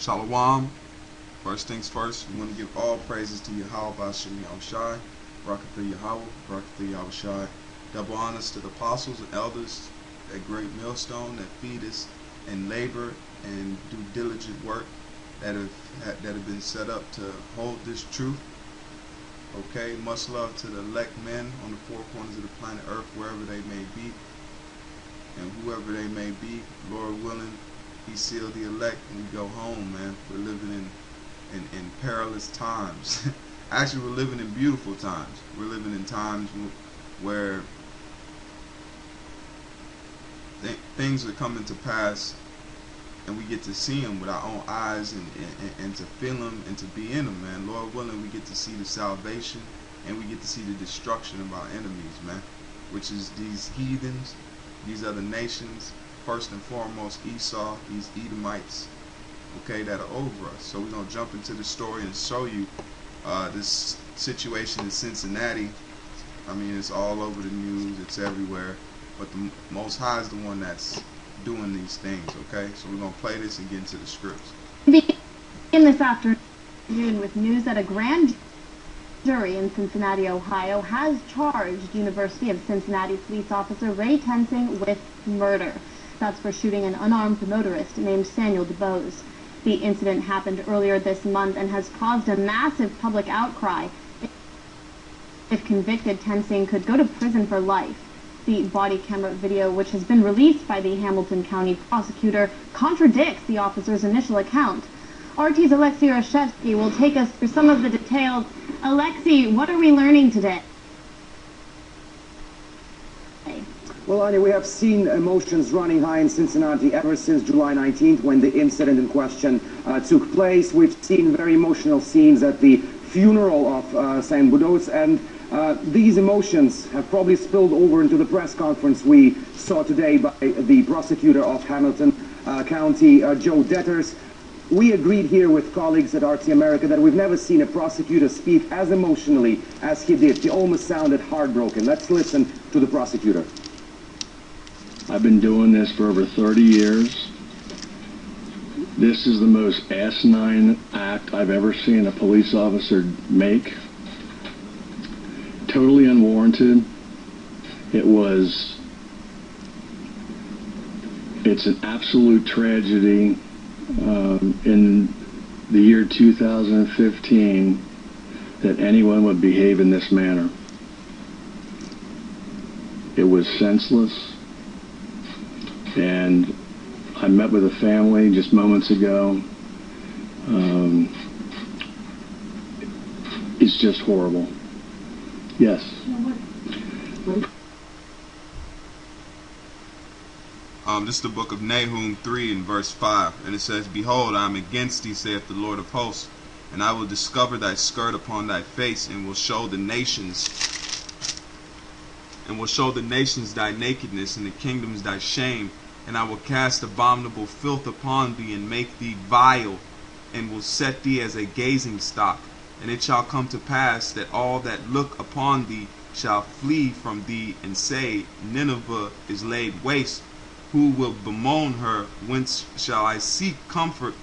Shalom. First things first, we want to give all praises to Yahweh Bashim Yahushai, Barakatha Yahweh, Barakatha Yahushai. Double honors to the apostles and elders, that great millstone that feed us and labor and do diligent work that have been set up to hold this truth. Okay, much love to the elect men on the four corners of the planet Earth, wherever they may be, and whoever they may be. Lord willing, He sealed the elect and we go home, man. We're living in perilous times. Actually, we're living in beautiful times. We're living in times where things are coming to pass, and we get to see them with our own eyes and to feel them and to be in them, man. Lord willing, we get to see the salvation and we get to see the destruction of our enemies, man, which is these heathens, these other nations, first and foremost Esau, these Edomites, okay, that are over us. So we're going to jump into the story and show you this situation in Cincinnati. I mean, it's all over the news, it's everywhere, but the Most High is the one that's doing these things, okay? So we're going to play this and get into the scripts. Begin this afternoon with news that a grand jury in Cincinnati, Ohio, has charged University of Cincinnati police officer Ray Tensing with murder. That's for shooting an unarmed motorist named Samuel DeBose. The incident happened earlier this month and has caused a massive public outcry. If convicted, Tensing could go to prison for life. The body camera video, which has been released by the Hamilton County prosecutor, contradicts the officer's initial account. RT's Alexei Rashevsky will take us through some of the details. Alexei, what are we learning today? Well, Anya, we have seen emotions running high in Cincinnati ever since July 19th, when the incident in question took place. We've seen very emotional scenes at the funeral of Sam Budos, and these emotions have probably spilled over into the press conference we saw today by the prosecutor of Hamilton County, Joe Detters. We agreed here with colleagues at RT America that we've never seen a prosecutor speak as emotionally as he did. He almost sounded heartbroken. Let's listen to the prosecutor. I've been doing this for over 30 years. This is the most asinine act I've ever seen a police officer make. Totally unwarranted. It's an absolute tragedy in the year 2015 that anyone would behave in this manner. It was senseless, and I met with a family just moments ago. It's just horrible. Yes. This is the book of Nahum 3 and verse 5, and it says, "Behold, I am against thee, saith the Lord of hosts, and I will discover thy skirt upon thy face, and will show the nations thy nakedness, and the kingdoms thy shame. And I will cast abominable filth upon thee, and make thee vile, and will set thee as a gazing stock. And it shall come to pass that all that look upon thee shall flee from thee, and say, Nineveh is laid waste. Who will bemoan her? Whence shall I seek comforters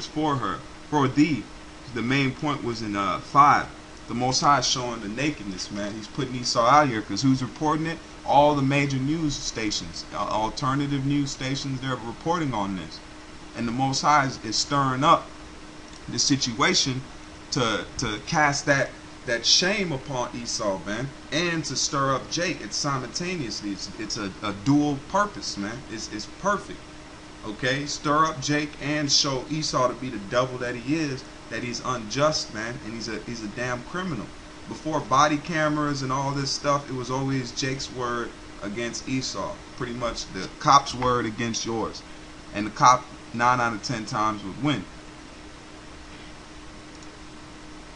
for her? For thee." The main point was in 5. The Most High is showing the nakedness, man. He's putting Esau out here, because who's reporting it? All the major news stations, alternative news stations, they're reporting on this. And the Most High is stirring up the situation to cast that shame upon Esau, man, and to stir up Jake. It's simultaneously. It's a dual purpose, man. It's perfect. Okay, stir up Jake and show Esau to be the devil that he is, that he's unjust, man, and he's a damn criminal. Before body cameras and all this stuff, it was always Jake's word against Esau. Pretty much the cop's word against yours. And the cop 9 out of 10 times would win.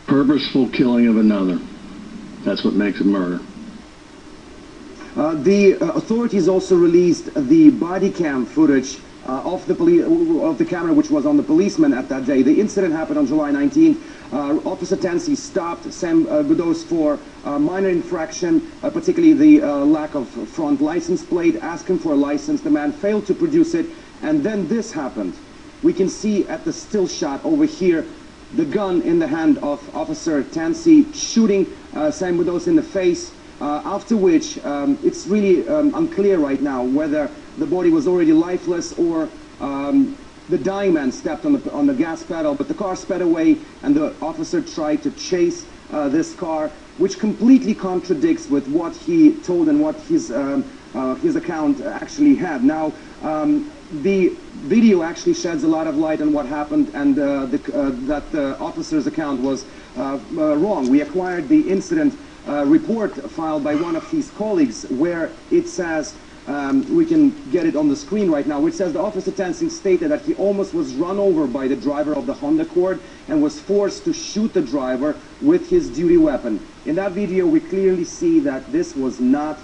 Purposeful killing of another. That's what makes it murder. The authorities also released the body cam footage of the camera which was on the policeman at that day. The incident happened on July 19th. Officer Tensing stopped Sam Budos for minor infraction, particularly the lack of front license plate, asked him for a license. The man failed to produce it, and then this happened. we can see at the still shot over here the gun in the hand of Officer Tansey shooting Sam Widows in the face, after which it's really unclear right now whether the body was already lifeless or the dying man stepped on the gas pedal, but the car sped away and the officer tried to chase this car, which completely contradicts with what he told and what his account actually had. Now, the video actually sheds a lot of light on what happened, and that the officer's account was wrong. We acquired the incident report filed by one of his colleagues, where it says, we can get it on the screen right now, which says the officer Tansing stated that he almost was run over by the driver of the Honda Accord and was forced to shoot the driver with his duty weapon. In that video, we clearly see that this was not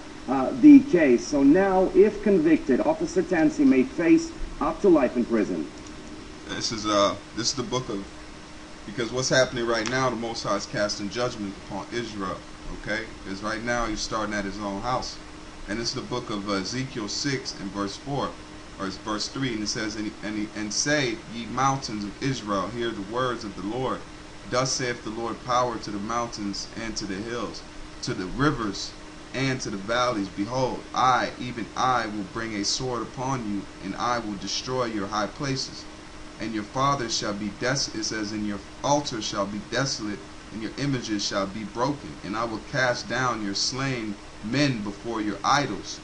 the case. So now, if convicted, Officer Tansey may face up to life in prison. This is the book of, because what's happening right now, the Most High is casting judgment upon Israel. Okay, because right now he's starting at his own house. And it's the book of Ezekiel 6 and verse 4, or it's verse 3, and it says, and say, ye mountains of Israel, hear the words of the Lord. Thus saith the Lord, power to the mountains and to the hills, to the rivers and to the valleys. Behold, I, even I, will bring a sword upon you, and I will destroy your high places. And your fathers shall be desolate, it says, and your altars shall be desolate, and your images shall be broken. And I will cast down your slain men before your idols.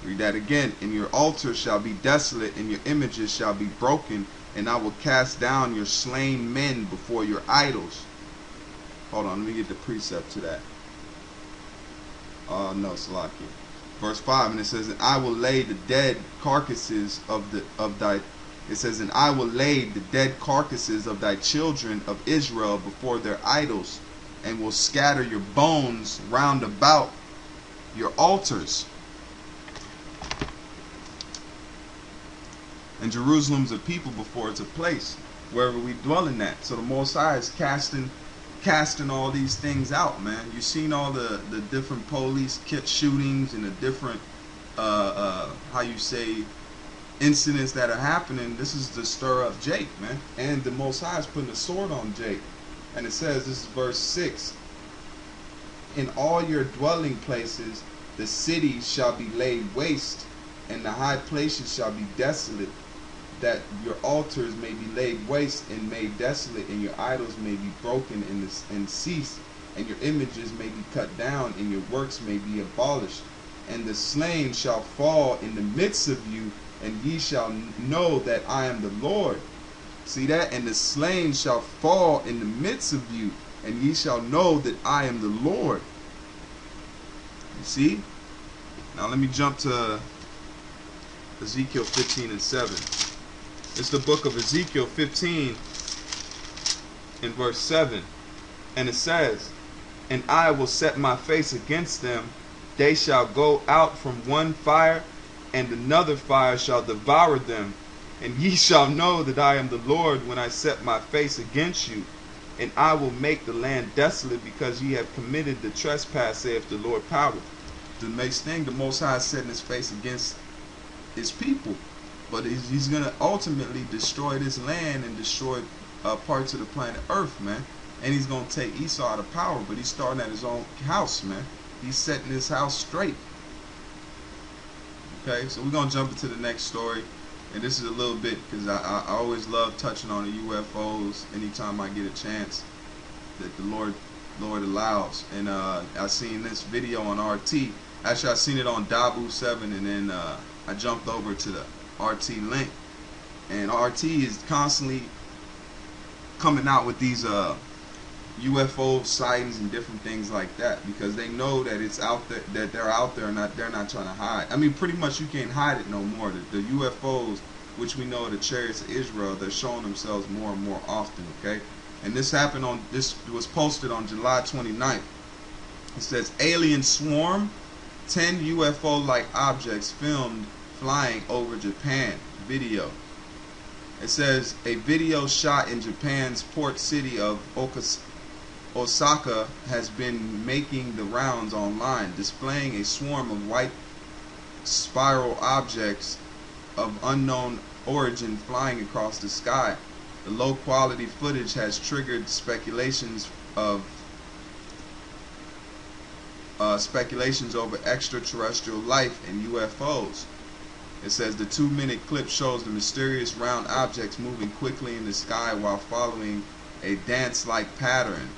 Read that again. And your altars shall be desolate, and your images shall be broken, and I will cast down your slain men before your idols. Hold on, let me get the precept to that. No, Salaki. Verse 5, and it says, and I will lay the dead carcasses of thy, it says, and I will lay the dead carcasses of thy children of Israel before their idols, and will scatter your bones round about your altars. And Jerusalem's a people before it's a place, wherever we dwell in that. So the Most High is casting all these things out, man. You've seen all the different police shootings and the different how you say incidents that are happening. This is to stir up Jake, man. And the Most High is putting a sword on Jake. And it says, this is verse 6, in all your dwelling places the cities shall be laid waste, and the high places shall be desolate, that your altars may be laid waste and made desolate, and your idols may be broken and cease, and your images may be cut down, and your works may be abolished. And the slain shall fall in the midst of you, and ye shall know that I am the Lord. See that? And the slain shall fall in the midst of you, and ye shall know that I am the Lord. You see? Now let me jump to Ezekiel 15 and 7. It's the book of Ezekiel 15 in verse 7. And it says, and I will set my face against them. They shall go out from one fire, and another fire shall devour them. And ye shall know that I am the Lord when I set my face against you. And I will make the land desolate, because ye have committed the trespass, saith the Lord power. The next thing, the Most High is setting his face against his people. But he's going to ultimately destroy this land and destroy parts of the planet Earth, man. And he's going to take Esau out of power, but he's starting at his own house, man. He's setting his house straight. Okay, so we're going to jump into the next story. And this is a little bit, because I always love touching on the UFOs anytime I get a chance that the Lord allows. And I seen this video on RT. Actually, I seen it on Dabu 7, and then I jumped over to the RT link. And RT is constantly coming out with these UFO sightings and different things like that, because they know that it's out there, that they're out there, and they're not trying to hide. I mean, pretty much you can't hide it no more. The UFOs, which we know are the chariots of Israel, they're showing themselves more and more often. Okay, and this was posted on July 29th. It says, alien swarm, 10 UFO-like objects filmed flying over Japan. Video. It says, a video shot in Japan's port city of Osaka has been making the rounds online, displaying a swarm of white spiral objects of unknown origin flying across the sky. The low quality footage has triggered speculations over extraterrestrial life and UFOs. It says the 2-minute clip shows the mysterious round objects moving quickly in the sky while following a dance-like pattern.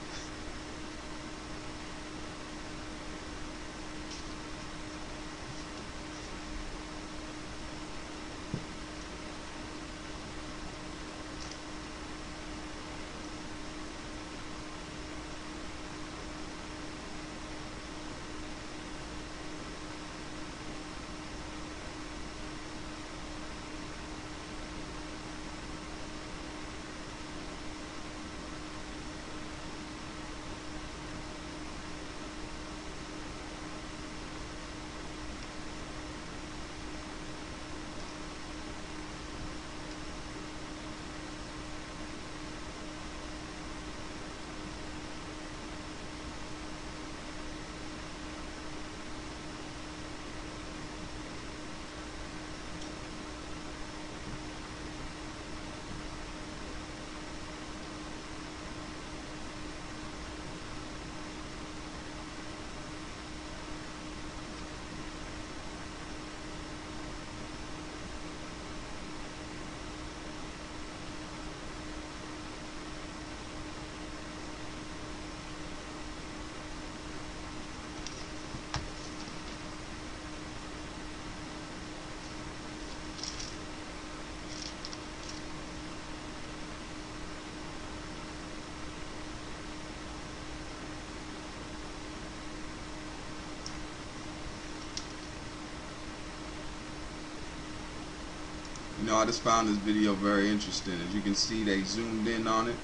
You know, I just found this video very interesting. As you can see, they zoomed in on it.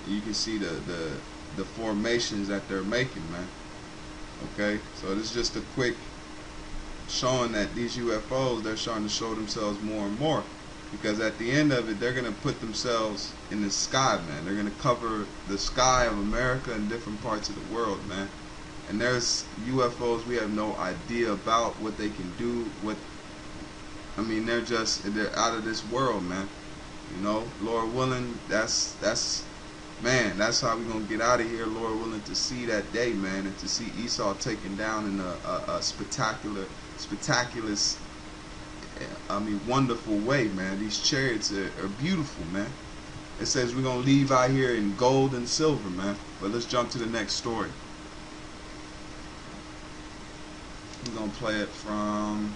You can see the formations that they're making, man. Okay, so this is just a quick showing that these UFOs, they're starting to show themselves more and more, because at the end of it, they're going to put themselves in the sky, man. They're going to cover the sky of America and different parts of the world, man. And there's UFOs we have no idea about what they can do. I mean, they're out of this world, man. You know, Lord willing, that's man, that's how we're gonna get out of here, Lord willing, to see that day, man, and to see Esau taken down in a spectacular, I mean, wonderful way, man. These chariots are beautiful, man. It says we're gonna leave out here in gold and silver, man. But let's jump to the next story. We're gonna play it from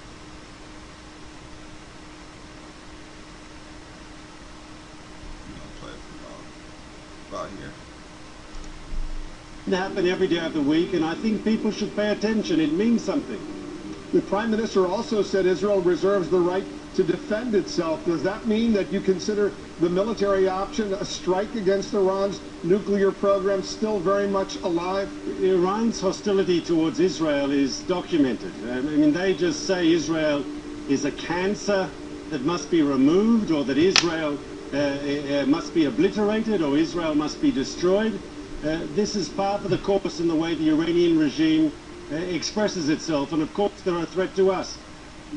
about here. It happens every day of the week, and I think people should pay attention. It means something. The Prime Minister also said Israel reserves the right to defend itself. Does that mean that you consider the military option, a strike against Iran's nuclear program, still very much alive? Iran's hostility towards Israel is documented. I mean, they just say Israel is a cancer that must be removed, or that Israel must be obliterated, or Israel must be destroyed. This is part of the course in the way the Iranian regime expresses itself, and of course they're a threat to us.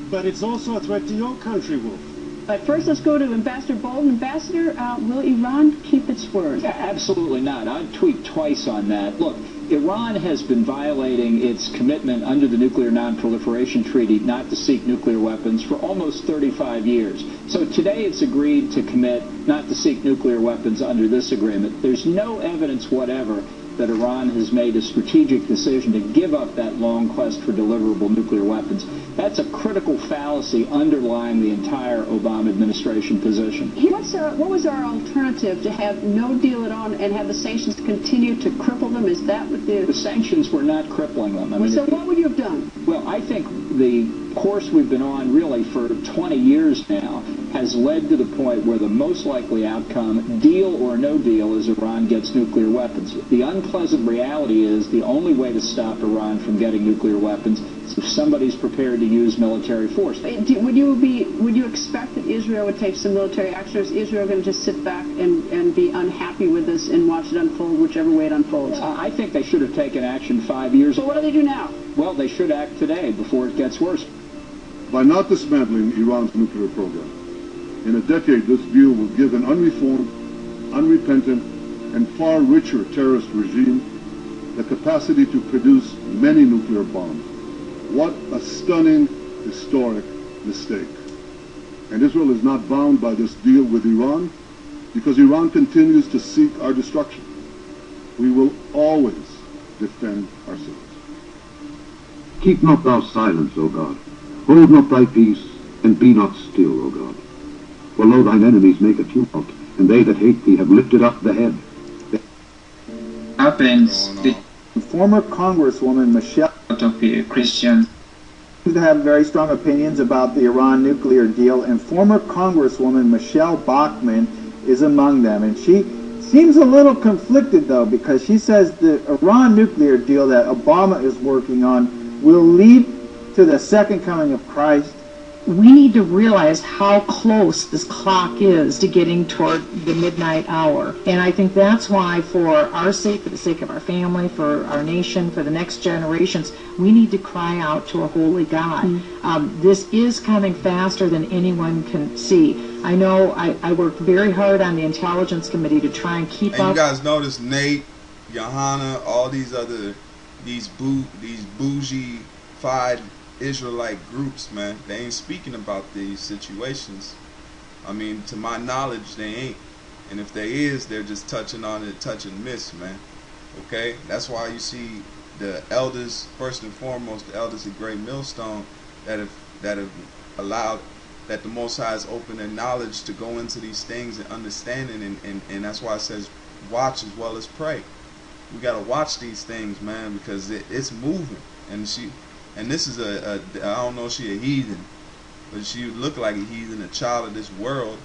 But it's also a threat to your country, Wolf. But first, let's go to Ambassador Bolton. Ambassador, will Iran keep its word? Absolutely not. I'd tweet twice on that. Look, Iran has been violating its commitment under the Nuclear Non-Proliferation Treaty not to seek nuclear weapons for almost 35 years. So today it's agreed to commit not to seek nuclear weapons under this agreement. There's no evidence whatever that Iran has made a strategic decision to give up that long quest for deliverable nuclear weapons. That's a critical fallacy underlying the entire Obama administration position. What was our alternative? To have no deal at all and have the sanctions continue to cripple them? Is that what the sanctions were not crippling them? I mean, so what would you have done? Well, I think the course we've been on really for 20 years now has led to the point where the most likely outcome, deal or no deal, is Iran gets nuclear weapons. The unpleasant reality is the only way to stop Iran from getting nuclear weapons is if somebody's prepared to use military force. Would you expect that Israel would take some military action, or is Israel going to just sit back and be unhappy with this and watch it unfold whichever way it unfolds? I think they should have taken action 5 years ago. So what do they do now? Well, they should act today before it gets worse. by not dismantling Iran's nuclear program. In a decade, this deal will give an unreformed, unrepentant, and far richer terrorist regime the capacity to produce many nuclear bombs. What a stunning, historic mistake. And Israel is not bound by this deal with Iran because Iran continues to seek our destruction. We will always defend ourselves. Keep not thou silence, O God. Hold not thy peace, and be not still, O God. For lo, thine enemies make a tumult, and they that hate thee have lifted up the head. Happens. Former Congresswoman Michelle To be a Christian. seems to have very strong opinions about the Iran nuclear deal, and former Congresswoman Michelle Bachmann is among them. And she seems a little conflicted, though, because she says the Iran nuclear deal that Obama is working on will lead to the second coming of Christ. We need to realize how close this clock is to getting toward the midnight hour. And I think that's why, for our sake, for the sake of our family, for our nation, for the next generations, we need to cry out to a holy God. This is coming faster than anyone can see. I know I worked very hard on the Intelligence Committee to try and keep up. And you guys notice Nate, Johanna, all these other, these bougie-fied Israelite groups, man, they ain't speaking about these situations. I mean, to my knowledge, they ain't. And if they is, they're just touching on it, touch and miss, man. Okay? That's why you see the elders, first and foremost, the elders of Great Millstone, that have allowed, that the Most High has opened their knowledge to go into these things and understanding, and that's why it says watch as well as pray. We gotta watch these things, man, because it's moving. And this is I don't know if she a heathen, but she look like a heathen, a child of this world.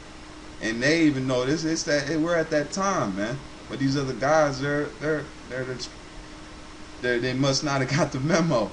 And they even know this. It's that we're at that time, man. But these other guys, they must not have got the memo.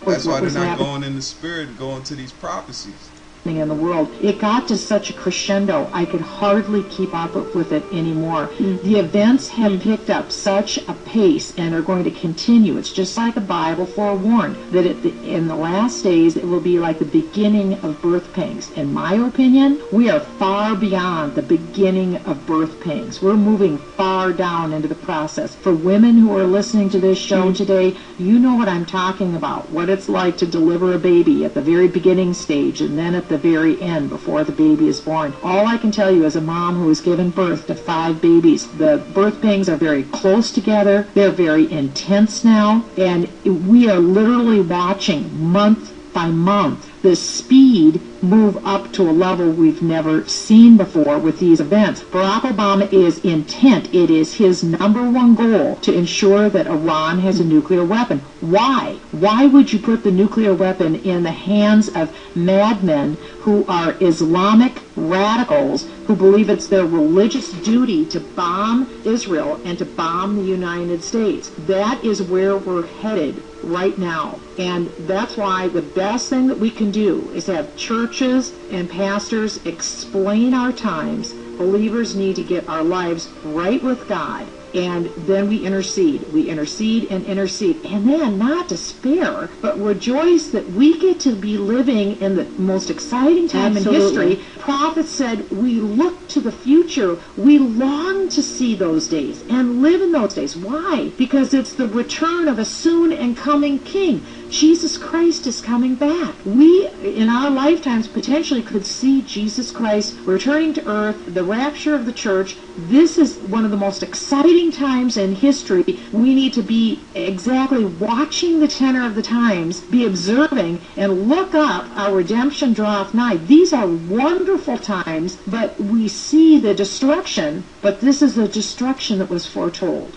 That's why they're not going in the spirit and going to these prophecies. In the world, it got to such a crescendo, I could hardly keep up with it anymore. The events have picked up such a pace and are going to continue. It's just like the Bible forewarned that in the last days it will be like the beginning of birth pangs. In my opinion, we are far beyond the beginning of birth pangs. We're moving far down into the process. For women who are listening to this show today, you know what I'm talking about, what it's like to deliver a baby at the very beginning stage and then at the very end before the baby is born. All I can tell you as a mom who has given birth to 5 babies, the birth pangs are very close together, they're very intense now, and we are literally watching month by month the speed move up to a level we've never seen before with these events. Barack Obama is intent. It is his #1 goal to ensure that Iran has a nuclear weapon. Why? Why would you put the nuclear weapon in the hands of madmen who are Islamic radicals who believe it's their religious duty to bomb Israel and to bomb the United States? That is where we're headed right now. And that's why the best thing that we can do is have churches and pastors explain our times. Believers need to get our lives right with God. And then we intercede. We intercede and intercede. And then not despair, but rejoice that we get to be living in the most exciting time in history. Prophets said we look to the future. We long to see those days and live in those days. Why? Because it's the return of a soon and coming King. Jesus Christ is coming back. We, in our lifetimes, potentially could see Jesus Christ returning to earth, the rapture of the church. This is one of the most exciting times in history. We need to be exactly watching the tenor of the times, be observing, and look up our redemption draweth nigh. These are wonderful times, but we see the destruction, but this is the destruction that was foretold.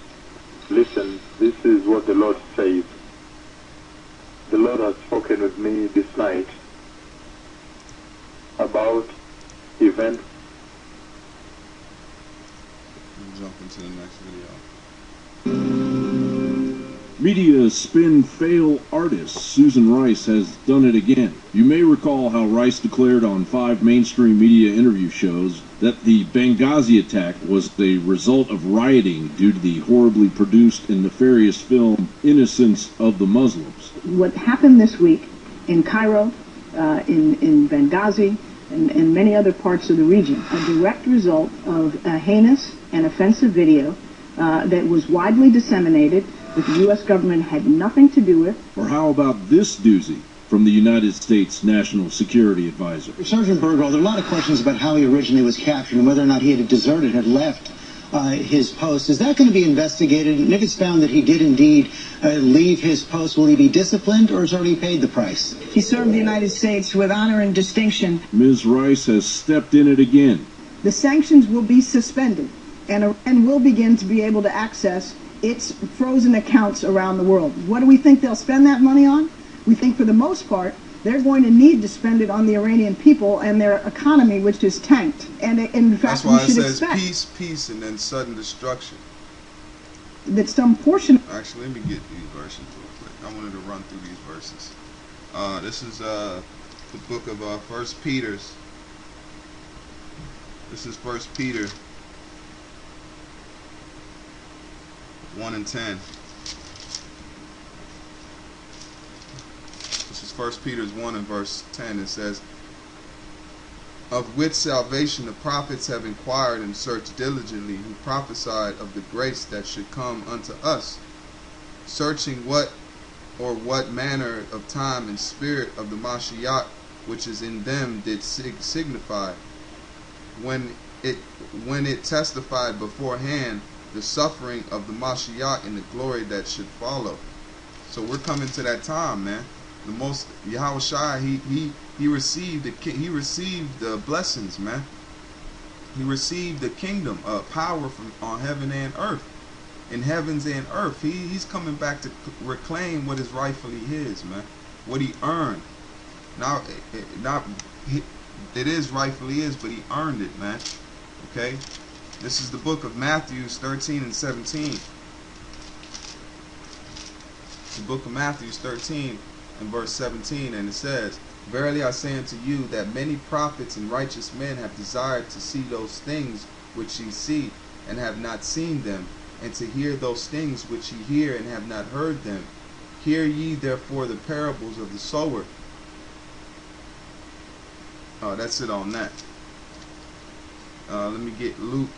Listen, this is what the Lord says. The Lord has spoken with me this night about events. Jump into the next video. Media spin fail artist Susan Rice has done it again. You may recall how Rice declared on 5 mainstream media interview shows that the Benghazi attack was the result of rioting due to the horribly produced and nefarious film Innocence of the Muslims. What happened this week in Cairo, in Benghazi and many other parts of the region, a direct result of a heinous and offensive video that was widely disseminated that the U.S. government had nothing to do with. Or how about this doozy from the United States National Security Advisor? Sergeant Burgo, there are a lot of questions about how he originally was captured and whether or not he had deserted, had left his post. Is that going to be investigated? And if it's found that he did indeed leave his post, will he be disciplined or has already paid the price? He served the United States with honor and distinction. Ms. Rice has stepped in it again. The sanctions will be suspended, and Iran will begin to be able to access its frozen accounts around the world. What do we think they'll spend that money on? We think for the most part they're going to need to spend it on the Iranian people and their economy, which is tanked. And in fact, that's why we should it says expect peace, peace, and then sudden destruction. That some portion. Actually, let me get these verses real quick. I wanted to run through these verses. This is the book of 1 Peter. This is 1 Peter 1 and 10. This is 1 Peter 1 and verse 10. It says, "Of which salvation the prophets have inquired and searched diligently, who prophesied of the grace that should come unto us, searching what manner of time and spirit of the Mashiach which is in them did signify, when it testified beforehand the suffering of the Mashiach and the glory that should follow." So we're coming to that time, man. The most Yahweh Shai, he received the blessings, man. He received the kingdom, power from on heaven and earth, in heavens and earth. He's coming back to reclaim what is rightfully his, man. What he earned. Now, it is rightfully his, but he earned it, man. Okay. This is the book of Matthew 13 and 17. The book of Matthew 13 and verse 17, and it says, "Verily I say unto you that many prophets and righteous men have desired to see those things which ye see, and have not seen them, and to hear those things which ye hear, and have not heard them. Hear ye therefore the parables of the sower." That's it on that. Let me get Luke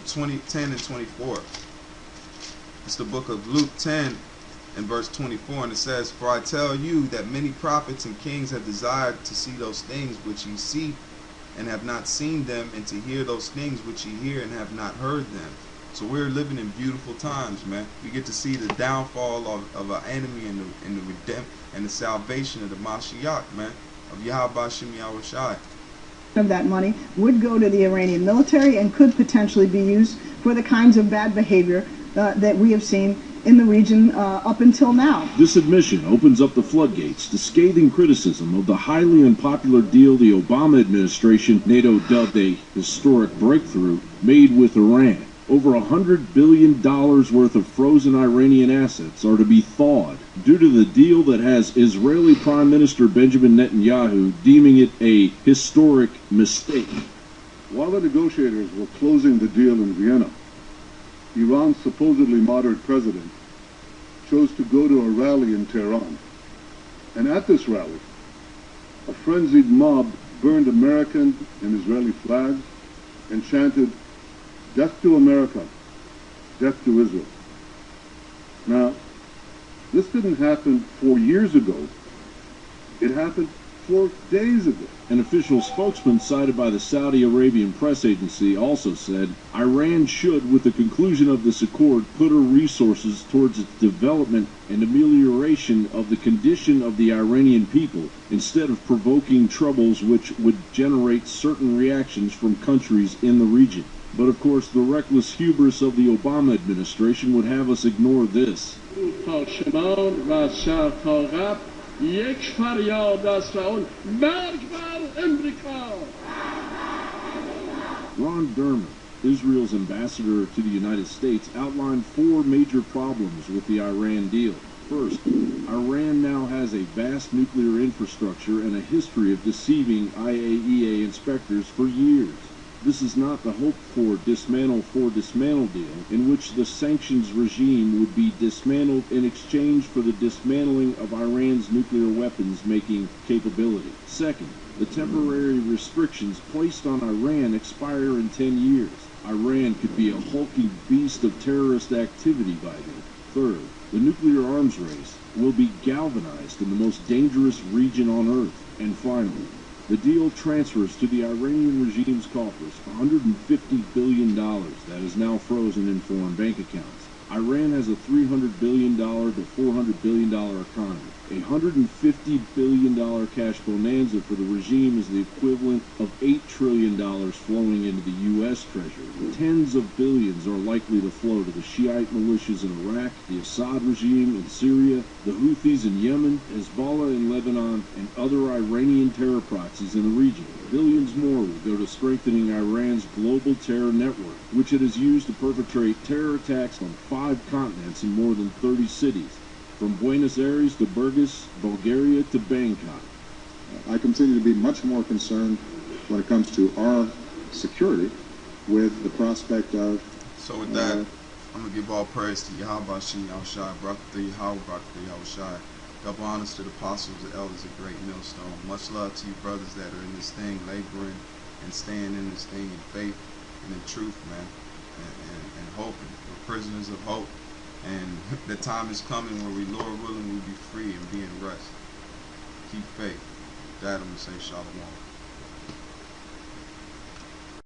10 and 24. It's the book of Luke 10 and verse 24, and it says, "For I tell you that many prophets and kings have desired to see those things which ye see, and have not seen them, and to hear those things which ye hear, and have not heard them." So we're living in beautiful times, man. We get to see the downfall of our enemy and the redemption and the salvation of the Mashiach, man, of Yahweh Shem Yahweh Shai. Of that money would go to the Iranian military and could potentially be used for the kinds of bad behavior that we have seen in the region up until now. This admission opens up the floodgates to scathing criticism of the highly unpopular deal the Obama administration, NATO dubbed a historic breakthrough, made with Iran. Over $100 billion worth of frozen Iranian assets are to be thawed due to the deal that has Israeli Prime Minister Benjamin Netanyahu deeming it a historic mistake. While the negotiators were closing the deal in Vienna, Iran's supposedly moderate president chose to go to a rally in Tehran. And at this rally, a frenzied mob burned American and Israeli flags and chanted, "Death to America, death to Israel." Now, this didn't happen 4 years ago. It happened 4 days ago. An official spokesman cited by the Saudi Arabian press agency also said, Iran should, with the conclusion of this accord, put her resources towards its development and amelioration of the condition of the Iranian people, instead of provoking troubles which would generate certain reactions from countries in the region. But of course, the reckless hubris of the Obama administration would have us ignore this. Ron Dermer, Israel's ambassador to the United States, outlined 4 major problems with the Iran deal. First, Iran now has a vast nuclear infrastructure and a history of deceiving IAEA inspectors for years. This is not the hoped-for dismantle deal, in which the sanctions regime would be dismantled in exchange for the dismantling of Iran's nuclear weapons-making capability. Second, the temporary restrictions placed on Iran expire in 10 years. Iran could be a hulking beast of terrorist activity by then. Third, the nuclear arms race will be galvanized in the most dangerous region on Earth. And finally, the deal transfers to the Iranian regime's coffers $150 billion that is now frozen in foreign bank accounts. Iran has a $300 billion to $400 billion economy. A $150 billion cash bonanza for the regime is the equivalent of $8 trillion flowing into the U.S. Treasury. Tens of billions are likely to flow to the Shiite militias in Iraq, the Assad regime in Syria, the Houthis in Yemen, Hezbollah in Lebanon, and other Iranian terror proxies in the region. Billions more will go to strengthening Iran's global terror network, which it has used to perpetrate terror attacks on 5 continents in more than 30 cities, from Buenos Aires to Burgas, Bulgaria to Bangkok. I continue to be much more concerned when it comes to our security with the prospect of... So with that, I'm going to give all praise to Yahweh Shem Yahushai, Barakatah Yahweh, Barakatah Yahushai. Double honors to the apostles, the elders, a great millstone. Much love to you brothers that are in this thing, laboring and staying in this thing in faith and in truth, man, and hoping. We're prisoners of hope. And the time is coming where we, Lord willing, will be free and be in rest. Keep faith. That I'm going to say shalom.